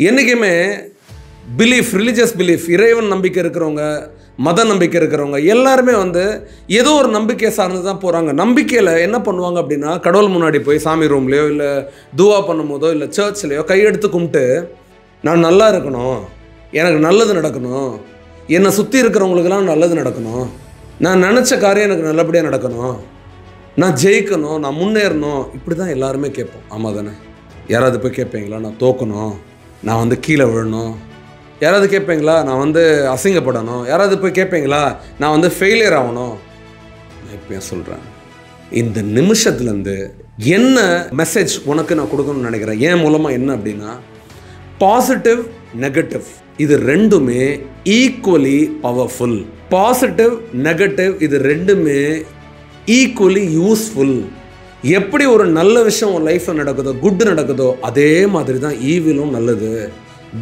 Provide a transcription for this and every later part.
என்றைக்குமே religious belief, இறைவன் நம்பிக்கை இருக்கிறவங்க, மத நம்பிக்கை இருக்கிறவங்க எல்லாருமே ஏதோ ஒரு நம்பிக்கையை சார்ந்து தான் போகிறாங்க. நம்பிக்கையில் என்ன பண்ணுவாங்க அப்படின்னா, கடவுள் முன்னாடி போய் சாமி ரூம்லேயோ இல்லை துவா பண்ணும் போதோ இல்லை சர்ச்லேயோ கையெடுத்து கும்பிட்டு, நான் நல்லா இருக்கணும், எனக்கு நல்லது நடக்கணும், என்னை சுற்றி இருக்கிறவங்களுக்கெல்லாம் நல்லது நடக்கணும், நான் நினச்ச காரியம் எனக்கு நல்லபடியாக நடக்கணும், நான் ஜெயிக்கணும், நான் முன்னேறணும், இப்படி தான் எல்லாருமே கேட்போம். ஆமாம் தானே? யாராவது போய் கேட்பீங்களா நான் தோக்கணும், நான் கீழே விழணும்? யாராவது கேட்பீங்களா நான் அசிங்கப்படணும்? யாராவது போய் கேட்பீங்களா நான் ஃபெயிலியர் ஆகணும்? நான் இப்போ சொல்கிறேன், இந்த நிமிஷத்துலேருந்து என்ன மெசேஜ் உனக்கு நான் கொடுக்கணும்னு நினைக்கிறேன் என் மூலமாக என்ன அப்படின்னா, பாசிட்டிவ் நெகட்டிவ் இது ரெண்டுமே ஈக்குவலி பவர்ஃபுல். பாசிட்டிவ் நெகட்டிவ் இது ரெண்டுமே ஈக்குவலி யூஸ்ஃபுல். எப்படி ஒரு நல்ல விஷயம் உன் லைஃப்பில் நடக்குதோ, குட் நடக்குதோ, அதே மாதிரி தான் ஈவிலும் நல்லது.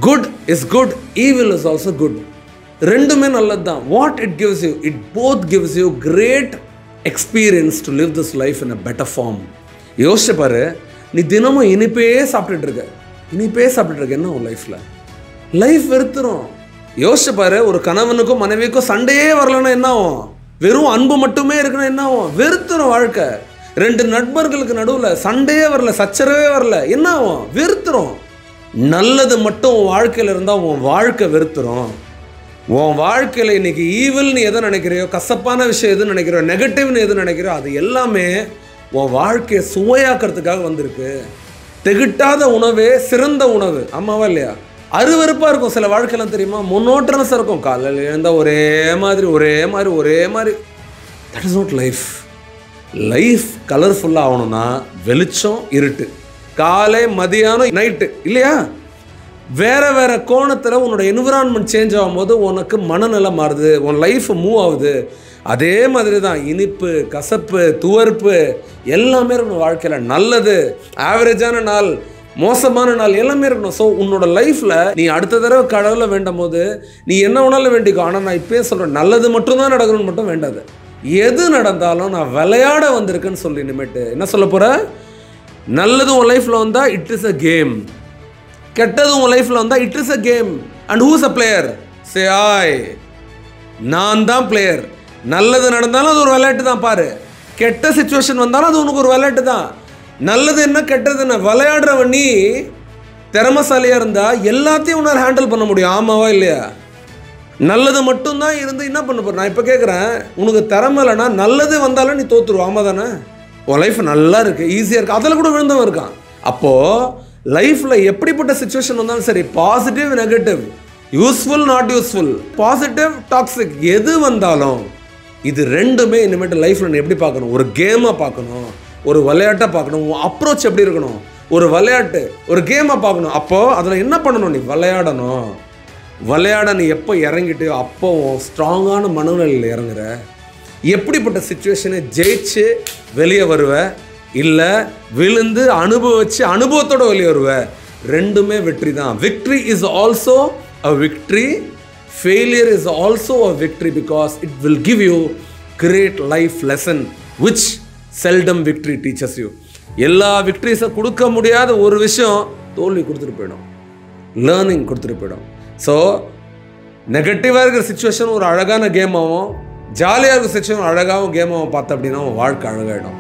Good is good, evil is also good. ரெண்டுமே நல்லது தான். What it gives you, it both gives you great experience to live this life in a better form. யோசிச்சு பாரு, நீ தினமும் இனிப்பே சாப்பிட்டுட்டு இருக்க, என்ன உன் லைஃப் வெறுத்துரும். யோசிச்சு பாரு, ஒரு கணவனுக்கும் மனைவிக்கும் சண்டையே வரலன்னா என்ன ஆகும்? வெறும் அன்பு மட்டுமே இருக்குன்னா என்ன ஆகும்? வெறுத்துரும் வாழ்க்கை. ரெண்டு நண்பர்களுக்கு நடுவில் சண்டையே வரல, சச்சரவே வரல, என்ன ஆகும்? வெறுத்துரும். நல்லது மட்டும் உன் வாழ்க்கையில் இருந்தால் உன் வாழ்க்கை வெறுத்துரும். உன் வாழ்க்கையில் இன்னைக்கு ஈவில்னு எதை நினைக்கிறியோ, கசப்பான விஷயம் எதுன்னு நினைக்கிறியோ, நெகட்டிவ்னு எது நினைக்கிறியோ, அது எல்லாமே உன் வாழ்க்கையை சுவையாக்கிறதுக்காக வந்திருக்கு. திகட்டாத உணவே சிறந்த உணவு. ஆமாவா இல்லையா? அருவருப்பாக இருக்கும் சில வாழ்க்கையெல்லாம், தெரியுமா? மொனோட்டனஸாக இருக்கும். காலையில் எழுந்தால் ஒரே மாதிரி. That is not life. Life கலர்ஃபுல்லாக ஆகணும்னா வெளிச்சம், இருட்டு, காலை, மதியானம், நைட்டு, இல்லையா? வேற கோணத்தில் உன்னோட என்விரான்மெண்ட் சேஞ்ச் ஆகும்போது உனக்கு மனநிலை மாறுது, உன் லைஃப் மூவ் ஆகுது. அதே மாதிரி தான் இனிப்பு, கசப்பு, துவர்ப்பு எல்லாமே இருக்கணும் வாழ்க்கையில். நல்லது, ஆவரேஜான நாள், மோசமான நாள் எல்லாமே இருக்கணும். ஸோ உன்னோட லைஃப்பில் நீ அடுத்த தடவை கடவுளை வேண்டும் போது நீ என்ன வேணாலும் வேண்டிக்கும். ஆனால் நான் இப்போயே சொல்கிறேன், நல்லது மட்டும்தான் நடக்கணும்னு மட்டும் வேண்டாது. எது நடந்தாலும் நான் விளையாட வந்திருக்கேன்னு சொல்லி இனிமேட்டு என்ன சொல்ல போகிற? நல்லது உன் லைஃப்பில் வந்தால் இட் இஸ் அ கேம், கெட்டது உன் லைஃப்பில் வந்தால் it is a game. And who's a player? Say I, நான் தான் பிளேயர். நல்லது நடந்தாலும் அது ஒரு விளையாட்டு தான். பாரு, கெட்ட சிச்சுவேஷன் வந்தாலும் அது உனக்கு ஒரு விளையாட்டு தான். நல்லது என்ன கெட்டது என்ன, விளையாடுறவன் நீ திறமசாலியாக இருந்தால் எல்லாத்தையும் உன்னால் ஹேண்டில் பண்ண முடியும். ஆமாவா இல்லையா? நல்லது மட்டும்தான் இருந்து என்ன பண்ண போகிற? நான் இப்போ கேட்குறேன், உனக்கு திறமை இல்லைன்னா நல்லது வந்தாலும் நீ தோற்றுருவோம். ஆமாம் தானே? உன் லைஃப் நல்லா இருக்குது, ஈஸியாக இருக்குது, அதில் கூட விழுந்தவன் இருக்கான். அப்போது லைஃப்பில் எப்படிப்பட்ட சிச்சுவேஷன் வந்தாலும் சரி, positive negative, useful not useful, positive toxic, எது வந்தாலும் இது ரெண்டுமே இனிமேட்டு லைஃப்பில் நீ எப்படி பார்க்கணும்? ஒரு கேமாக பார்க்கணும், ஒரு விளையாட்டாக பார்க்கணும். உன் அப்ரோச் எப்படி இருக்கணும்? ஒரு விளையாட்டு, ஒரு கேமாக பார்க்கணும். அப்போது அதில் என்ன பண்ணணும்? நீ விளையாடணும். விளையாட நீ எப்போ இறங்கிட்டு அப்போ ஸ்ட்ராங்கான மனநிலையில் இறங்குற. எப்படிப்பட்ட சிச்சுவேஷனை ஜெயிச்சு வெளியே வருவ, இல்லை விழுந்து அனுபவிச்சு அனுபவத்தோடு வெளியே வருவ. ரெண்டுமே வெற்றி தான். Victory is also a victory, failure is also a victory, because it will give you great life lesson which seldom victory teachers you. எல்லா விக்ட்ரிஸை கொடுக்க முடியாத ஒரு விஷயம் தோல்வி கொடுத்துட்டு போயிடும், லேர்னிங் கொடுத்துட்டு போயிடும். ஸோ நெகட்டிவாக இருக்கிற சிச்சுவேஷன் ஒரு அழகான கேமாகவும், ஜாலியாக இருக்கிற சிச்சுவேஷன் அழகாகவும் கேமாகவும் பார்த்த அப்படின்னா வாழ்க்கை அழகாயிடும்.